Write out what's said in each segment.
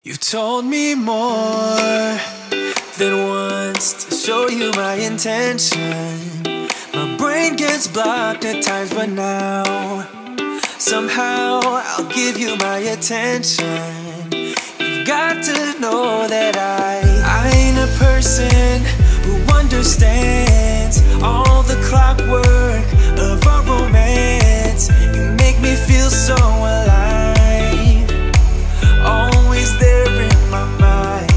You told me more than once to show you my intention. My brain gets blocked at times, but now somehow I'll give you my attention. You've got to know that I ain't a person who understands all the clockwork of our romance. You make me feel so alive, always there in my mind.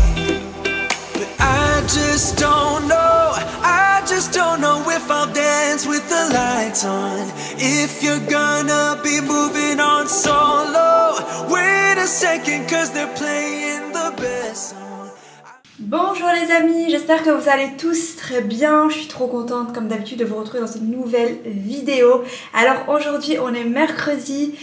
But I just don't know if I'll dance with the lights on. If you're gonna be moving on solo, wait a second, cause they're playing the best song. Bonjour les amis, j'espère que vous allez tous très bien. Je suis trop contente comme d'habitude de vous retrouver dans une nouvelle vidéo. Alors aujourd'hui on est mercredi,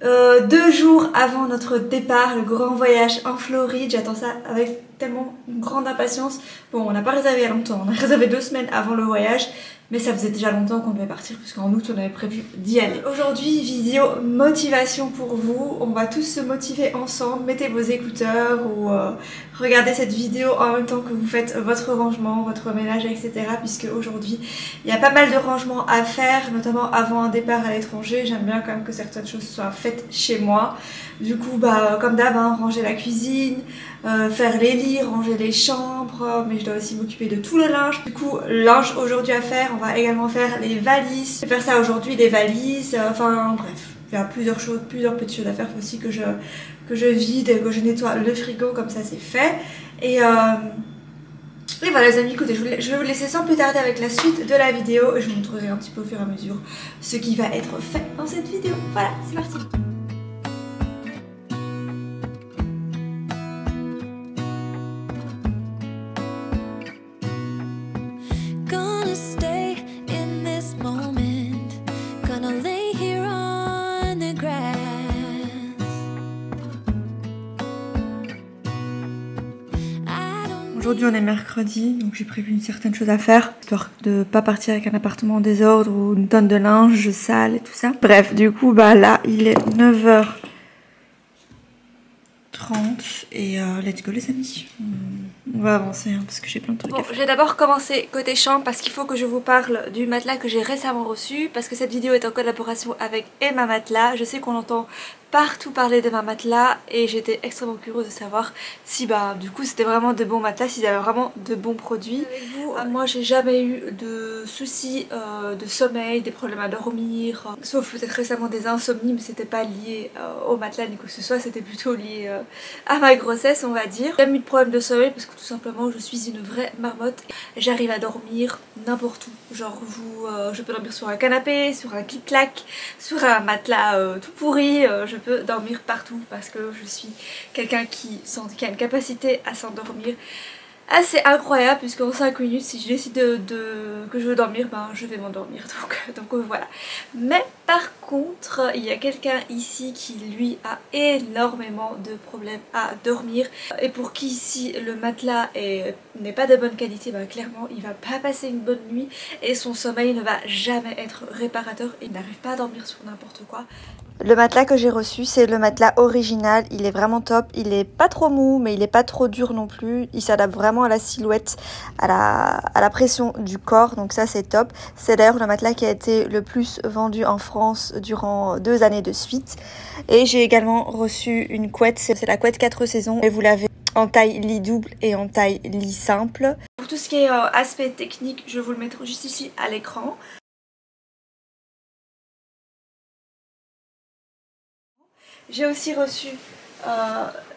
2 jours avant notre départ, le grand voyage en Floride. J'attends ça avec tellement une grande impatience. Bon, on n'a pas réservé il y a longtemps, on a réservé 2 semaines avant le voyage, mais ça faisait déjà longtemps qu'on devait partir puisqu'en août on avait prévu d'y aller. Aujourd'hui, vidéo motivation pour vous. On va tous se motiver ensemble. Mettez vos écouteurs ou regardez cette vidéo en même temps que vous faites votre rangement, votre ménage, etc. Puisque aujourd'hui il y a pas mal de rangements à faire, notamment avant un départ à l'étranger. J'aime bien quand même que certaines choses soient faites chez moi. Du coup, bah, comme d'hab, hein, ranger la cuisine, faire les lits, ranger les chambres, mais je dois aussi m'occuper de tout le linge. Du coup, linge aujourd'hui à faire. On va également faire les valises. Je vais faire ça aujourd'hui, les valises, enfin bref. Il y a plusieurs petites choses à faire. Il faut aussi que je vide, que je nettoie le frigo, comme ça c'est fait. Et voilà les amis, écoutez, je vais vous laisser sans plus tarder avec la suite de la vidéo. Et je vous montrerai un petit peu au fur et à mesure ce qui va être fait dans cette vidéo. Voilà, c'est parti. Aujourd'hui on est mercredi, donc j'ai prévu une certaine chose à faire, histoire de ne pas partir avec un appartement en désordre ou une tonne de linge sale et tout ça. Bref, du coup bah là il est 9h30 et let's go les amis. On va avancer hein, parce que j'ai plein de trucs à faire. Je vais d'abord commencer côté chambre parce qu'il faut que je vous parle du matelas que j'ai récemment reçu, parce que cette vidéo est en collaboration avec Emma Matelas. Je sais qu'on entend partout parler d'Emma Matelas et j'étais extrêmement curieuse de savoir si bah du coup c'était vraiment de bons matelas, s'ils avaient vraiment de bons produits. Avec vous, moi j'ai jamais eu de soucis de sommeil, des problèmes à dormir, sauf peut-être récemment des insomnies, mais c'était pas lié au matelas ni quoi que ce soit, c'était plutôt lié à ma grossesse on va dire. J'ai jamais eu de problème de sommeil parce que tout simplement je suis une vraie marmotte, j'arrive à dormir n'importe où, genre je peux dormir sur un canapé, sur un clic-clac, sur un matelas tout pourri, je peux dormir partout parce que je suis quelqu'un qui a une capacité à s'endormir assez incroyable, puisqu'en 5 minutes si je décide que je veux dormir, ben je vais m'endormir, donc voilà. Mais par contre il y a quelqu'un ici qui lui a énormément de problèmes à dormir et pour qui ici le matelas n'est pas de bonne qualité, ben clairement il va pas passer une bonne nuit et son sommeil ne va jamais être réparateur et il n'arrive pas à dormir sur n'importe quoi. Le matelas que j'ai reçu, c'est le matelas original, il est vraiment top, il est pas trop mou mais il est pas trop dur non plus, il s'adapte vraiment à la silhouette, à la pression du corps, donc ça c'est top. C'est d'ailleurs le matelas qui a été le plus vendu en France durant 2 années de suite. Et j'ai également reçu une couette, c'est la couette 4 saisons et vous l'avez en taille lit double et en taille lit simple. Pour tout ce qui est aspect technique, je vais vous le mettre juste ici à l'écran. J'ai aussi reçu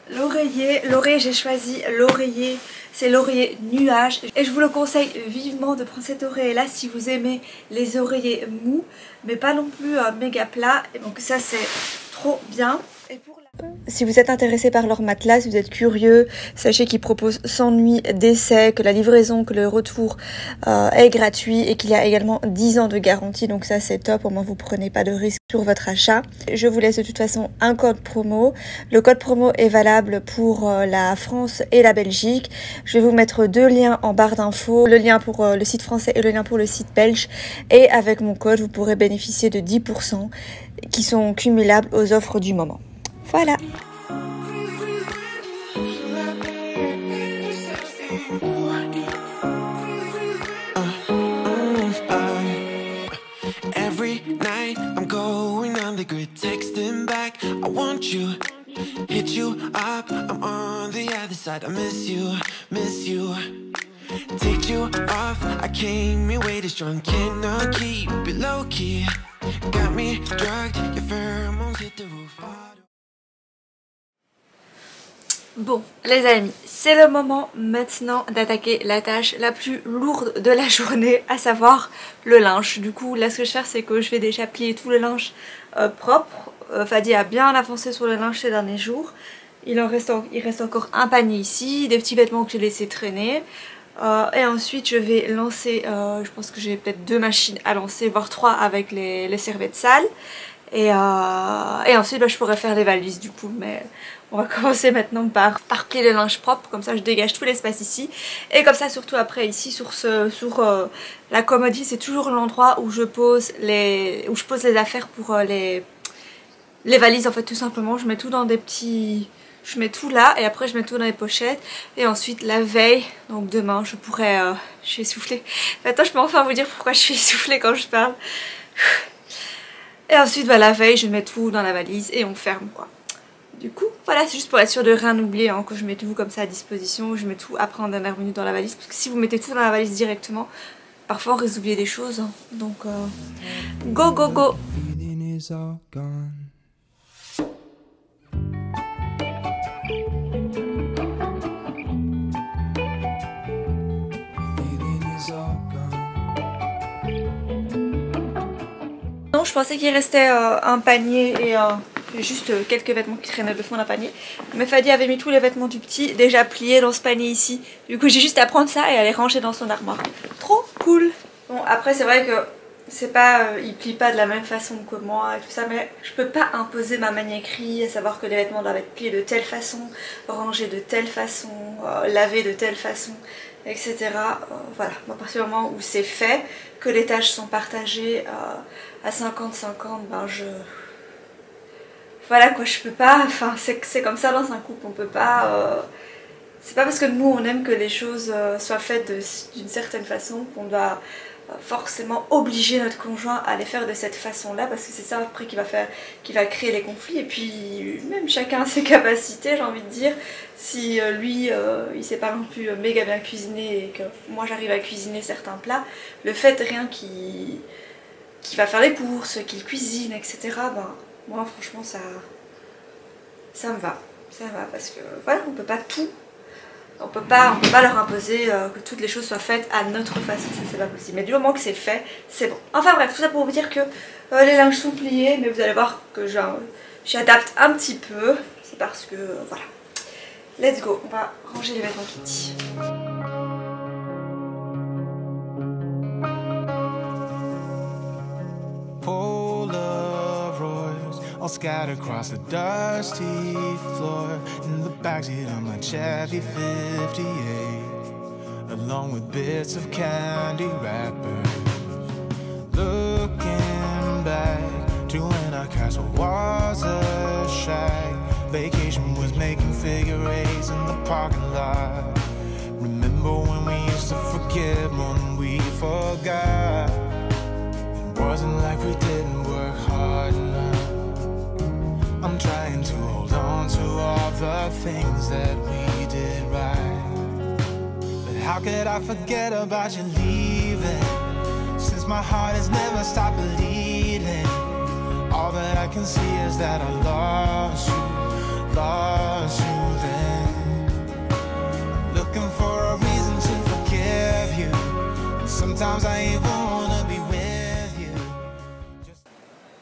l'oreiller. L'oreiller, j'ai choisi l'oreiller, c'est l'oreiller nuage. Et je vous le conseille vivement de prendre cet oreiller là si vous aimez les oreillers mous, mais pas non plus méga plats. Et donc ça c'est trop bien. Et pour si vous êtes intéressé par leur matelas, si vous êtes curieux, sachez qu'ils proposent 100 nuits d'essai, que la livraison, que le retour est gratuit et qu'il y a également 10 ans de garantie. Donc ça c'est top, au moins vous prenez pas de risque sur votre achat. Je vous laisse de toute façon un code promo. Le code promo est valable pour la France et la Belgique. Je vais vous mettre 2 liens en barre d'infos, le lien pour le site français et le lien pour le site belge. Et avec mon code, vous pourrez bénéficier de 10% qui sont cumulables aux offres du moment. Voilà. want you. Hit you up, I'm on the other side. I miss you, miss you. Take you off, I came in way too strong. Cannot keep it low key. Got me drugged, your pheromones hit the roof. Bon les amis, c'est le moment maintenant d'attaquer la tâche la plus lourde de la journée, à savoir le linge. Du coup là ce que je vais faire c'est que je vais déjà plier tout le linge propre. Fadi a bien avancé sur le linge ces derniers jours. Il reste encore un panier ici, des petits vêtements que j'ai laissé traîner. Et ensuite je vais lancer, je pense que j'ai peut-être 2 machines à lancer, voire 3 avec les serviettes sales. Et ensuite bah, je pourrais faire les valises du coup, mais on va commencer maintenant par plier le linge propre, comme ça je dégage tout l'espace ici. Et comme ça surtout après ici sur la commode, c'est toujours l'endroit où je pose les affaires pour les valises en fait, tout simplement. Je mets tout dans des petits... Je mets tout là et après je mets tout dans les pochettes. Et ensuite la veille, donc demain je pourrais... je suis essoufflée. Maintenant je peux enfin vous dire pourquoi je suis essoufflée quand je parle. Et ensuite bah, la veille je mets tout dans la valise et on ferme quoi. Du coup voilà, c'est juste pour être sûr de rien oublier hein, que je mets tout comme ça à disposition. Je mets tout après en dernière minute dans la valise, parce que si vous mettez tout dans la valise directement, parfois on risque d'oublier des choses hein. Donc go go go. Non, je pensais qu'il restait un panier et juste quelques vêtements qui traînaient de fond d'un panier. Mais Fadi avait mis tous les vêtements du petit déjà pliés dans ce panier ici. Du coup j'ai juste à prendre ça et à les ranger dans son armoire. Trop cool. Bon après c'est vrai que c'est pas, il plie pas de la même façon que moi et tout ça, mais je peux pas imposer ma maniaquerie, à savoir que les vêtements doivent être pliés de telle façon, rangés de telle façon, lavés de telle façon, etc. Voilà, à partir du moment où c'est fait, que les tâches sont partagées à 50-50, ben voilà quoi, je peux pas, enfin c'est comme ça dans un couple, on peut pas... c'est pas parce que nous on aime que les choses soient faites d'une certaine façon qu'on doit forcément obliger notre conjoint à les faire de cette façon là, parce que c'est ça après qui va créer les conflits. Et puis même chacun a ses capacités, j'ai envie de dire. Si lui il sait pas non plus méga bien cuisiner et que moi j'arrive à cuisiner certains plats, le fait rien qu'il va faire les courses, qu'il cuisine, etc. ben moi franchement ça me va, parce que voilà, on peut pas tout. On peut pas leur imposer que toutes les choses soient faites à notre façon, ça c'est pas possible. Mais du moment que c'est fait, c'est bon. Enfin bref, tout ça pour vous dire que les linges sont pliés, mais vous allez voir que j'adapte un petit peu. C'est parce que voilà. Let's go, on va ranger les vêtements Kitty. All scattered across the dusty floor in the backseat of my Chevy 58, along with bits of candy wrappers. Looking back to when our castle was a shack, vacation was making figure eights in the parking lot. Remember when we used to forget more than we forgot? It wasn't like we didn't work hard enough. I'm trying to hold on to all the things that we did right. But how could I forget about you leaving? Since my heart has never stopped bleeding. All that I can see is that I lost you then. I'm looking for a reason to forgive you. And sometimes I even wanna be with you.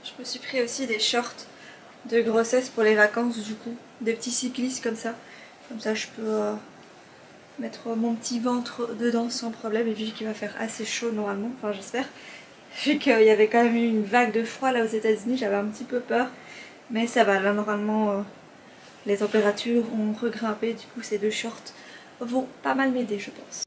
Je me suis pris aussi des shorts de grossesse pour les vacances, du coup des petits cyclistes comme ça je peux mettre mon petit ventre dedans sans problème. Et vu qu'il va faire assez chaud normalement, enfin j'espère, vu qu'il y avait quand même eu une vague de froid là aux États-Unis, j'avais un petit peu peur, mais ça va là normalement. Les températures ont regrimpé, du coup ces 2 shorts vont pas mal m'aider je pense.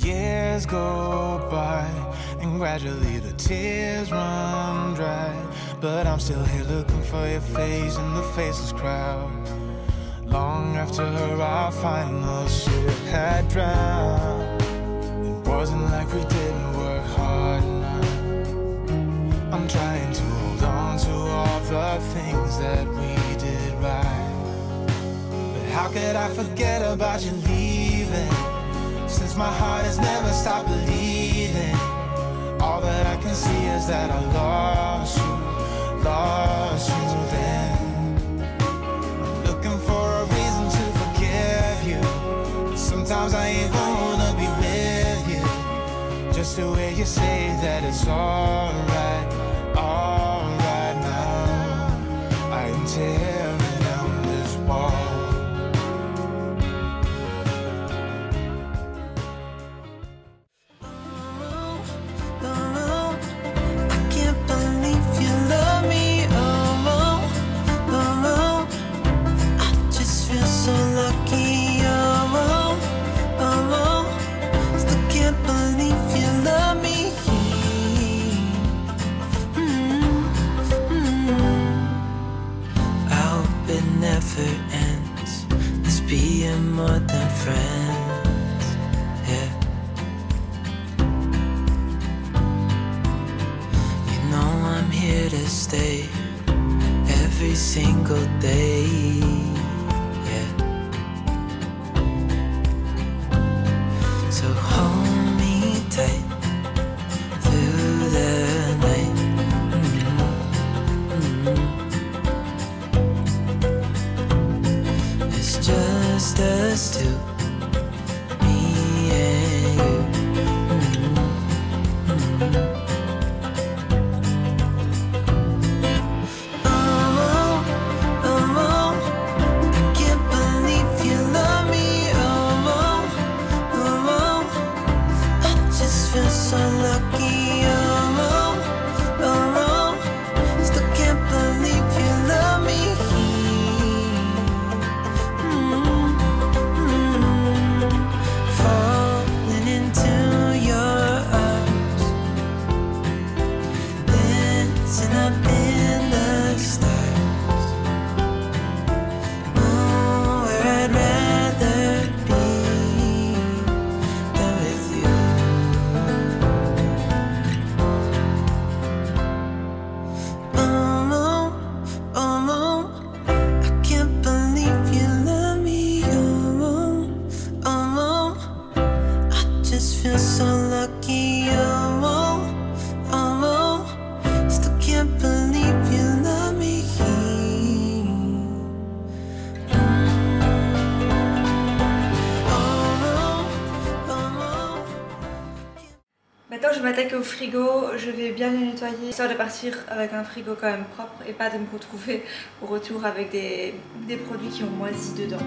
Years go by and eventually the tears run dry. But I'm still here looking for your face in the faceless crowd. Long after our final ship had drowned, it wasn't like we didn't work hard enough. I'm trying to hold on to all the things that we did right. But how could I forget about you leaving? Since my heart has never stopped bleeding, all that I can see is that I lost you then. I'm looking for a reason to forgive you. Sometimes I even wanna be with you, just the way you say that it's alright now. I am tearing down this wall. More than friends, yeah. You know I'm here to stay every single day, yeah. So hold me tight through the night. It's just us two, me and you. Oh, I can't believe you love me. Oh, I just feel so lucky. Oh, still can't believe you love me. Falling into your arms, dancing up in the stars. Oh, where I'd rather be than with you. Oh, I can't believe you love me. Oh, I just feel so lucky. Oh, still can't believe you love me. Maintenant je m'attaque au frigo, je vais bien le nettoyer, histoire de partir avec un frigo quand même propre et pas de me retrouver au retour avec des produits qui ont moisi dedans.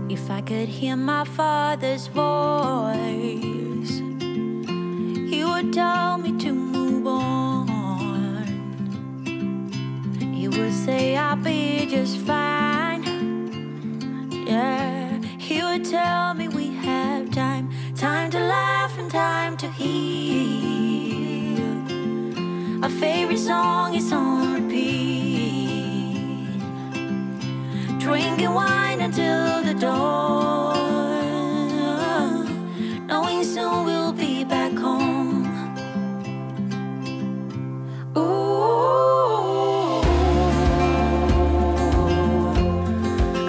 If I could hear my father's voice, he would tell me to move on. He would say I'll be just fine. Yeah, he would tell me we have time, time to laugh and time to heal. Our favorite song is on repeat, drinking wine until the dawn, knowing soon we'll be back home. Ooh,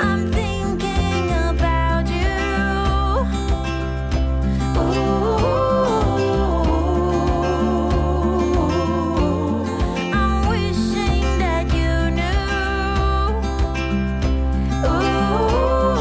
I'm thinking about you. Ooh, I'm wishing that you knew. Ooh,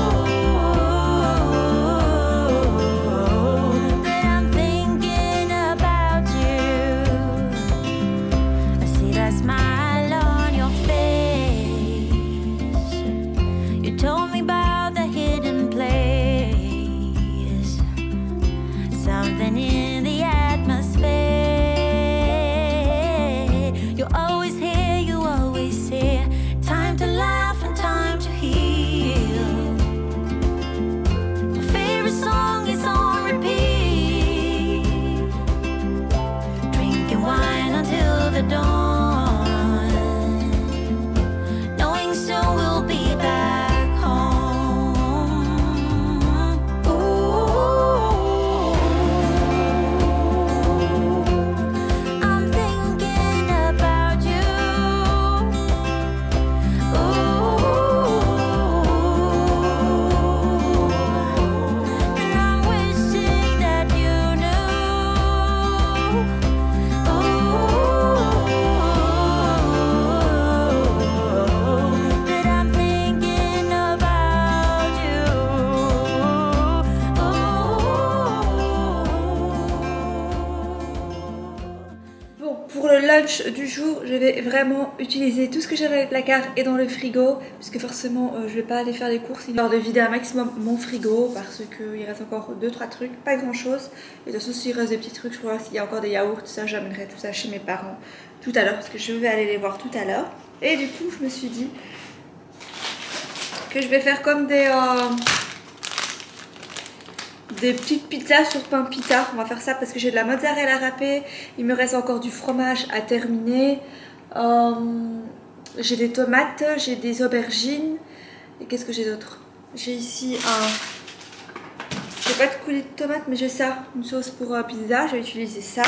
You're always here, you always here. Time to laugh and time to heal. My favorite song is on repeat. Drinking wine until the dawn, knowing soon we'll be back home. Ooh, I'm thinking about you. And I'm wishing that you knew that I'm thinking about you. Bon, pour le lunch du jour, je vais vraiment utiliser tout ce que j'ai dans les placards et dans le frigo, puisque forcément je vais pas aller faire les courses, histoire de vider un maximum mon frigo, parce qu'il reste encore 2-3 trucs, pas grand chose. Et de toute façon, s'il reste des petits trucs, je vois s'il y a encore des yaourts, tout ça, j'amènerai tout ça chez mes parents tout à l'heure, parce que je vais aller les voir tout à l'heure. Et du coup, je me suis dit que je vais faire comme des petites pizzas sur pain pita. On va faire ça parce que j'ai de la mozzarella râpée. Il me reste encore du fromage à terminer. J'ai des tomates, j'ai des aubergines. Et qu'est-ce que j'ai d'autre? J'ai ici un... J'ai pas de coulis de tomates, mais j'ai ça, une sauce pour pizza. Je vais utiliser ça.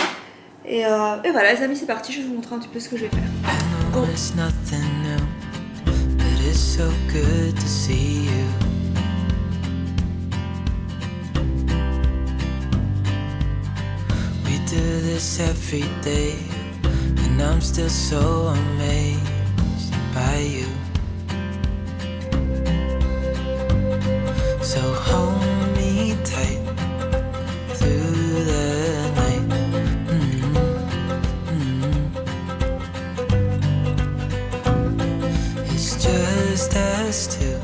Et voilà les amis, c'est parti. Je vais vous montrer un petit peu ce que je vais faire. Go. Do this every day, and I'm still so amazed by you. So hold me tight through the night. It's just us two.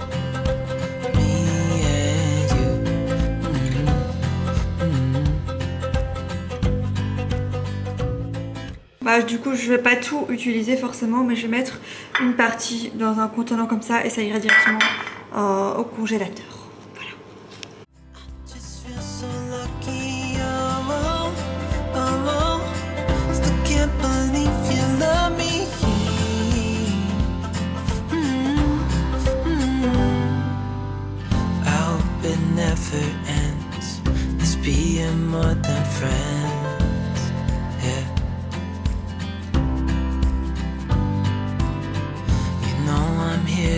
Bah, du coup je vais pas tout utiliser forcément, mais je vais mettre une partie dans un contenant comme ça et ça ira directement au congélateur. Voilà.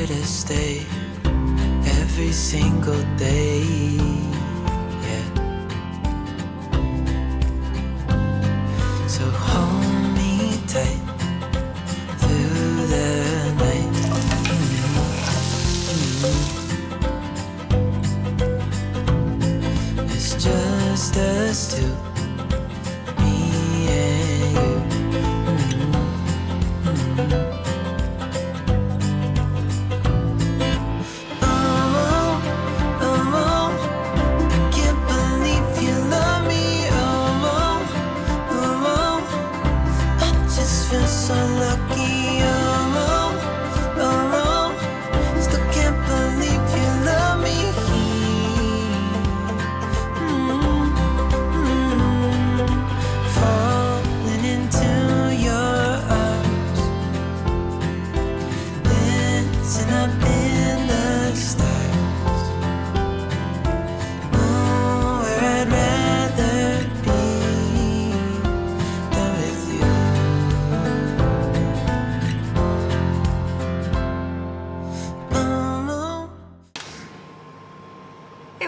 To stay every single day, yeah. So hold me tight through the night. It's just us two, me and you.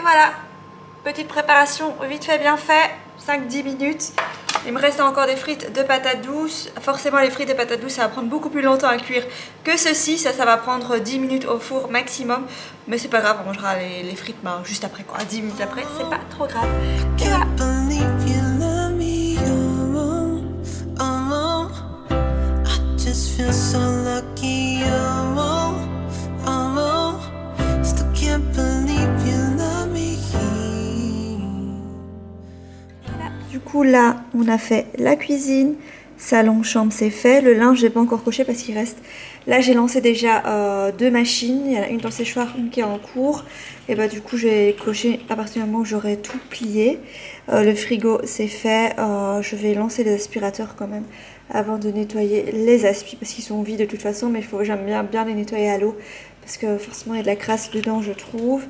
Voilà, petite préparation vite fait bien fait, 5-10 minutes. Il me reste encore des frites de patates douces. Forcément les frites de patates douces ça va prendre beaucoup plus longtemps à cuire que ceci. Ça va prendre 10 minutes au four maximum. Mais c'est pas grave, on mangera les frites juste après quoi, 10 minutes après, c'est pas trop grave. Et voilà. Du coup là on a fait la cuisine, salon, chambre, c'est fait. Le linge, j'ai pas encore coché parce qu'il reste... Là, j'ai lancé déjà 2 machines. Il y en a une dans le séchoir, une qui est en cours. Et bah du coup, j'ai coché à partir du moment où j'aurai tout plié. Le frigo, c'est fait. Je vais lancer les aspirateurs quand même avant de nettoyer les aspis parce qu'ils sont vides de toute façon. Mais j'aime bien les nettoyer à l'eau parce que forcément, il y a de la crasse dedans, je trouve.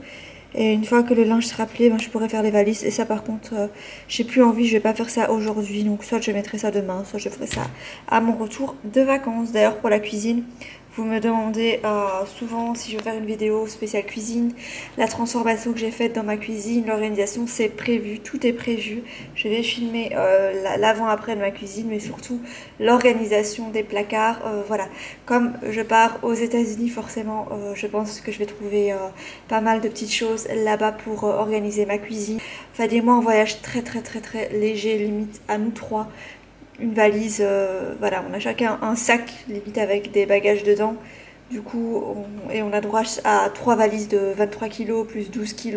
Et une fois que le linge sera plié, ben, je pourrai faire les valises. Et ça par contre, j'ai plus envie, je vais pas faire ça aujourd'hui. Donc soit je mettrai ça demain, soit je ferai ça à mon retour de vacances. D'ailleurs pour la cuisine, vous me demandez souvent si je veux faire une vidéo spéciale cuisine. La transformation que j'ai faite dans ma cuisine, l'organisation, c'est prévu, tout est prévu. Je vais filmer l'avant-après de ma cuisine, mais surtout l'organisation des placards. Voilà, comme je pars aux États-Unis, forcément, je pense que je vais trouver pas mal de petites choses là-bas pour organiser ma cuisine. Fadi et moi, on voyage très léger, limite à nous 3. Une valise, voilà, on a chacun un sac limite avec des bagages dedans. Du coup, on a droit à 3 valises de 23 kg plus 12 kg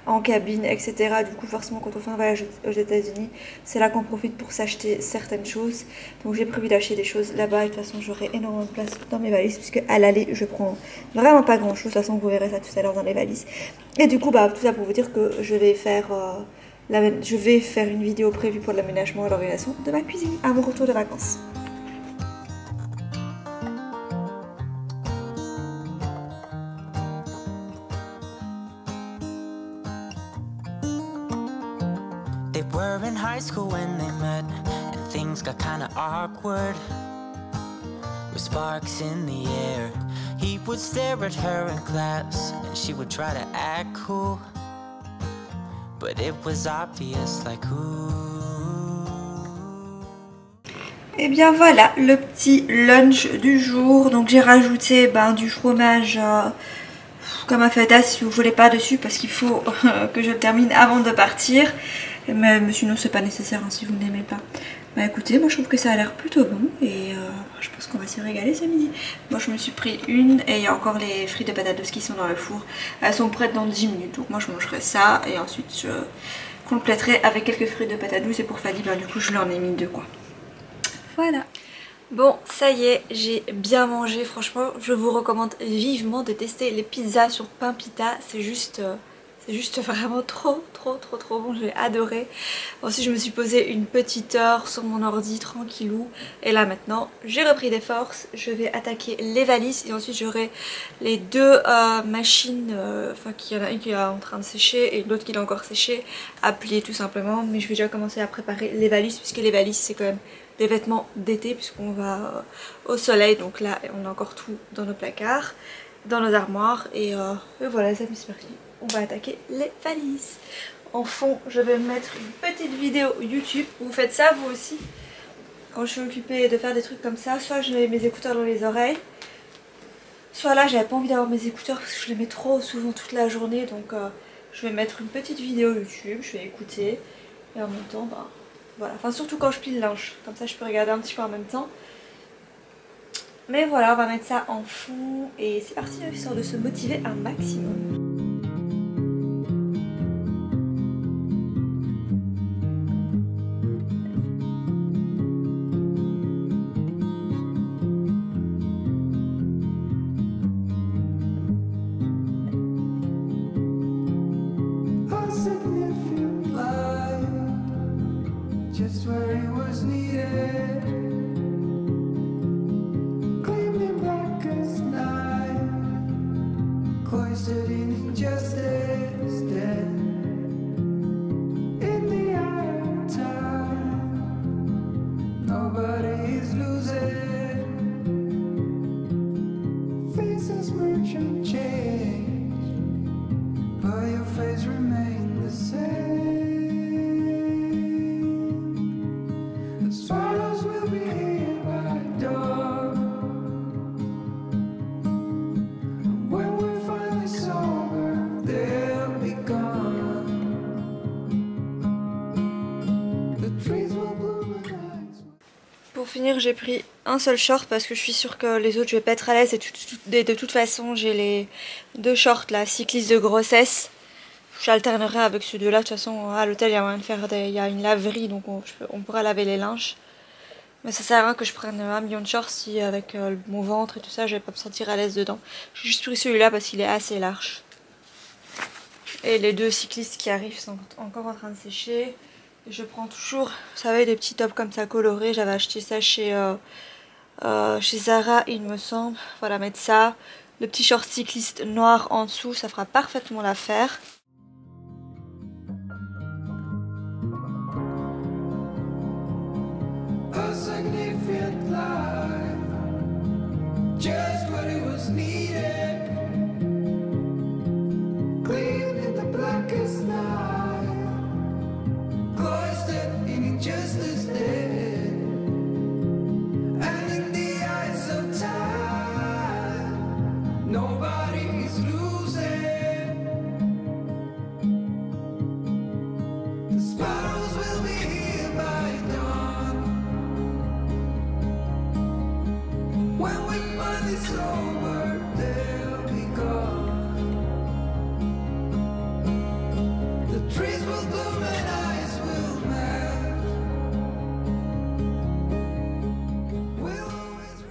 en cabine, etc. Du coup, forcément, quand on fait un voyage aux États-Unis, c'est là qu'on profite pour s'acheter certaines choses. Donc, j'ai prévu d'acheter des choses là-bas. Et de toute façon, j'aurai énormément de place dans mes valises, puisque à l'aller, je prends vraiment pas grand-chose. De toute façon, vous verrez ça tout à l'heure dans les valises. Et du coup, bah, tout ça pour vous dire que je vais faire une vidéo prévue pour l'aménagement et l'organisation de ma cuisine à mon retour de vacances. They were in high school when they met, and things got kinda awkward. With sparks in the air, he would stare at her in class, and she would try to act cool. But it was obvious, like Et bien voilà le petit lunch du jour. Donc j'ai rajouté du fromage comme un feta si vous voulez pas dessus, parce qu'il faut que je le termine avant de partir. Mais sinon c'est pas nécessaire si vous n'aimez pas. Bah écoutez, moi je trouve que ça a l'air plutôt bon et je pense qu'on va se régaler ce midi. Moi je me suis pris une et il y a encore les frites de patates douces qui sont dans le four. Elles sont prêtes dans 10 minutes, donc moi je mangerai ça et ensuite je compléterai avec quelques frites de patates douces. Et pour Fadi, du coup je lui en ai mis 2 quoi. Voilà. Bon, ça y est, j'ai bien mangé. Franchement, je vous recommande vivement de tester les pizzas sur pain pita. C'est juste vraiment trop bon, j'ai adoré. Ensuite je me suis posé une petite heure sur mon ordi tranquillou. Et là maintenant j'ai repris des forces. Je vais attaquer les valises et ensuite j'aurai les 2 machines. Enfin qu'il y en a une qui est en train de sécher et l'autre qui est encore séché, à plier tout simplement. Mais je vais déjà commencer à préparer les valises, puisque les valises c'est quand même des vêtements d'été puisqu'on va au soleil. Donc là on a encore tout dans nos placards, dans nos armoires et voilà, ça c'est parti. On va attaquer les valises. En fond, je vais mettre une petite vidéo YouTube. Vous faites ça vous aussi? Quand je suis occupée de faire des trucs comme ça, soit je mets mes écouteurs dans les oreilles, soit là j'avais pas envie d'avoir mes écouteurs parce que je les mets trop souvent toute la journée. Donc je vais mettre une petite vidéo YouTube, je vais écouter et en même temps, voilà. Enfin surtout quand je plie le linge, comme ça je peux regarder un petit peu en même temps. Mais voilà, on va mettre ça en fond et c'est parti, histoire de se motiver un maximum. Pour finir, j'ai pris un seul short parce que je suis sûre que les autres je vais pas être à l'aise et de toute façon j'ai les 2 shorts là, cyclistes de grossesse. J'alternerai avec ceux 2 là. De toute façon à l'hôtel il y a moyen de faire il y a une laverie, donc on pourra laver les linges. Mais ça sert à rien que je prenne 1 million de shorts si avec mon ventre et tout ça je vais pas me sentir à l'aise dedans. J'ai juste pris celui-là parce qu'il est assez large. Et les 2 cyclistes qui arrivent sont encore en train de sécher. Et je prends toujours, vous savez, des petits tops comme ça colorés. J'avais acheté ça chez Zara il me semble. Voilà, mettre ça. Le petit short cycliste noir en dessous, ça fera parfaitement l'affaire.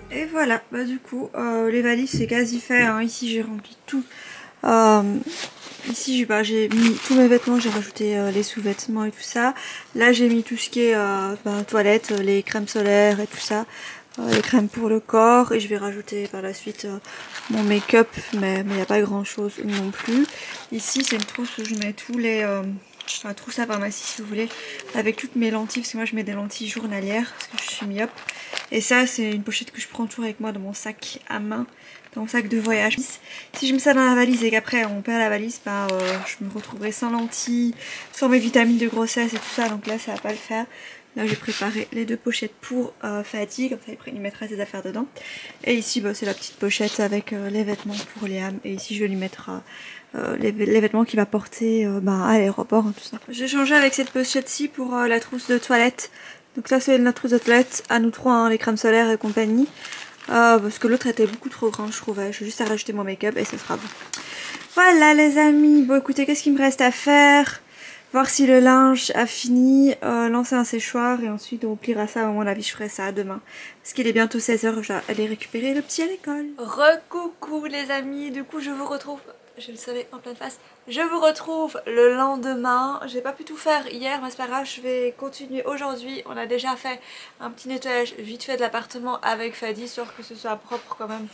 Et voilà, bah du coup, les valises c'est quasi fait, hein. Ici j'ai rempli tout. Ici j'ai mis tous mes vêtements, j'ai rajouté les sous-vêtements et tout ça. Là j'ai mis tout ce qui est toilette, les crèmes solaires et tout ça. Les crèmes pour le corps, et je vais rajouter par la suite mon make-up, mais il n'y a pas grand chose non plus. Ici c'est une trousse où je mets tous les... enfin, trousse à pharmacie si vous voulez, avec toutes mes lentilles, parce que moi je mets des lentilles journalières, parce que je suis myope. Et ça c'est une pochette que je prends toujours avec moi dans mon sac à main, dans mon sac de voyage. Si je mets ça dans la valise et qu'après on perd la valise, je me retrouverai sans lentilles, sans mes vitamines de grossesse et tout ça, donc là ça va pas le faire. Là j'ai préparé les 2 pochettes pour Fadi, comme ça il mettra ses affaires dedans. Et ici c'est la petite pochette avec les vêtements pour Liam. Et ici je vais lui mettre les vêtements qu'il va porter à l'aéroport, hein, tout ça. J'ai changé avec cette pochette-ci pour la trousse de toilette. Donc ça c'est notre trousse de toilette à nous 3, hein, les crèmes solaires et compagnie. Parce que l'autre était beaucoup trop grande je trouvais. J'ai juste à rajouter mon make-up et ce sera bon. Voilà les amis, bon écoutez, qu'est-ce qu'il me reste à faire? Voir si le linge a fini, lancer un séchoir et ensuite on pliera ça. À mon avis je ferai ça demain parce qu'il est bientôt 16 h, je vais aller récupérer le petit à l'école. Recoucou les amis, du coup je vous retrouve, je le savais en pleine face, je vous retrouve le lendemain. J'ai pas pu tout faire hier mais c'est pas grave, je vais continuer aujourd'hui. On a déjà fait un petit nettoyage vite fait de l'appartement avec Fadi, histoire que ce soit propre quand même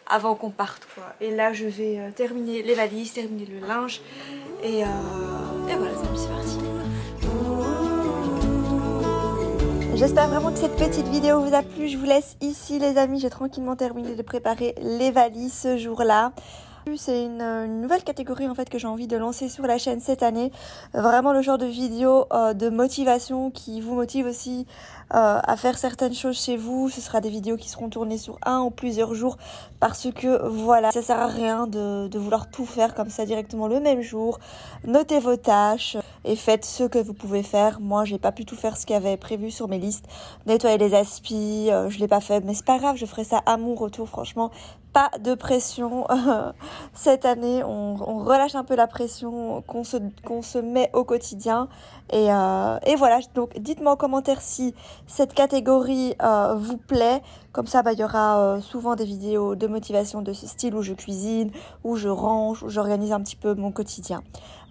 avant qu'on parte quoi. Et là je vais terminer les valises, terminer le linge et voilà les amis, c'est parti. J'espère vraiment que cette petite vidéo vous a plu. Je vous laisse ici les amis, j'ai tranquillement terminé de préparer les valises ce jour là. C'est une nouvelle catégorie en fait que j'ai envie de lancer sur la chaîne cette année. Vraiment le genre de vidéo de motivation qui vous motive aussi à faire certaines choses chez vous. Ce sera des vidéos qui seront tournées sur 1 ou plusieurs jours parce que voilà, ça sert à rien de vouloir tout faire comme ça directement le même jour. Notez vos tâches et faites ce que vous pouvez faire. Moi j'ai pas pu tout faire ce qu'il y avait prévu sur mes listes. Nettoyer les aspis, je l'ai pas fait mais c'est pas grave, je ferai ça à mon retour. Franchement pas de pression. Cette année on relâche un peu la pression qu'on se met au quotidien et voilà. Donc dites-moi en commentaire si cette catégorie vous plaît. Comme ça il y aura souvent des vidéos de motivation de ce style où je cuisine, où je range, où j'organise un petit peu mon quotidien.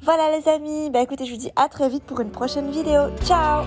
Voilà les amis, écoutez, je vous dis à très vite pour une prochaine vidéo. Ciao.